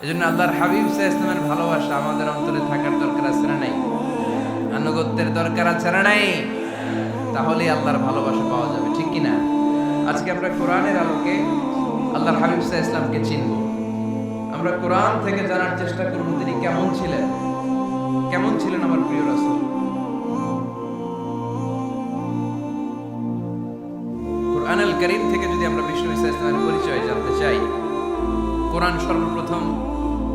এজন্য আল্লাহর হাবিব সাল্লাল্লাহু আলাইহি ওয়াসাল্লামের ভালোবাসা আমাদের অন্তরে থাকার দরকার আছে না নাই? আনুগত্যের দরকার আছে না নাই? তাহলেই আল্লাহর ভালোবাসা পাওয়া যাবে, ঠিক কি না? আজকে আমরা কোরআনের আলোকে আল্লাহর হাবিব সাল্লাল্লাহু আলাইহি ওয়াসাল্লামকে চিনব। আমরা কোরআন থেকে জানার চেষ্টা করব তিনি কেমন ছিলেন, কেমন ছিলেন আমার প্রিয় রাসূল। কোরআনুল কারীম থেকে যদি আমরা বিষ্ণু সাল্লাল্লাহু আলাইহি ওয়াসাল্লামের পরিচয় জানতে চাই, কোরআন সর্বপ্রথম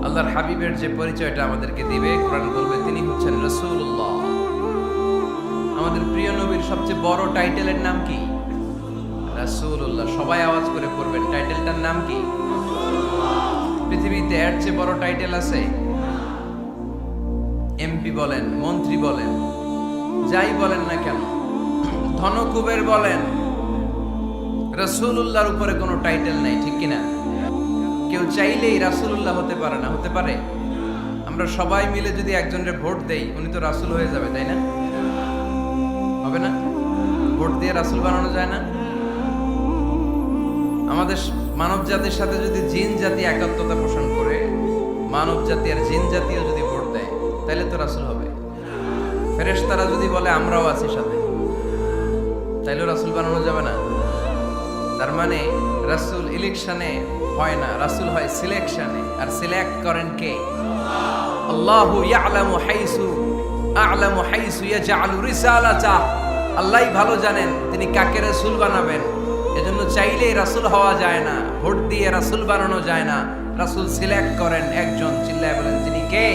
আল্লাহর হাবিবের যে পরিচয়টা আমাদেরকে দিবে, কোরআন বলবে তিনি হচ্ছেন রাসূলুল্লাহ। আমাদের প্রিয় নবীর সবচেয়ে বড় টাইটেলের নাম কি? রাসূলুল্লাহ। সবাই আওয়াজ করে পড়বেন, টাইটেলটার নাম কি? পৃথিবীতে এর চেয়ে বড় টাইটেল আছে? এমপি বলেন, মন্ত্রী বলেন, যাই বলেন না কেন, ধনকুবের বলেন, রাসূলুল্লাহর উপরে কোনো টাইটেল নাই, ঠিক কিনা? কেউ চাইলেই রাসূলুল্লাহ হতে পারে না, হতে পারে? আমরা সবাই মিলে যদি একজনের ভোট দেই, উনি তো রাসূল হয়ে যাবে, তাই না? হবে না? ভোট দিয়ে রাসূল বানানো যায় না? আমাদের মানব জাতির সাথে যদি জিন জাতি একাত্মতা পোষণ করে, মানব জাতি আর জিন জাতিও যদি ভোট দেয়, তাহলে তো রাসূল হবে। ফেরেশতারা যদি বলে আমরাও আছি সাথে, তাইলেও রাসূল বানানো যাবে না? তার মানে রাসূল ইলেকশনে হয় না, রাসূল হয় সিলেকশনে। আর সিলেক্ট করেন কে? আল্লাহু ইয়ালামু হাইসু ইয়াজআলু রিসালাতা। আল্লাহই ভালো জানেন তিনি কাকে রাসূল বানাবেন। এজন্য চাইলেই রাসূল হওয়া যায় না, ভোট দিয়ে রাসূল বানানো যায় না। রাসূল সিলেক্ট করেন একজন, চিল্লায় বলেন তিনি কে?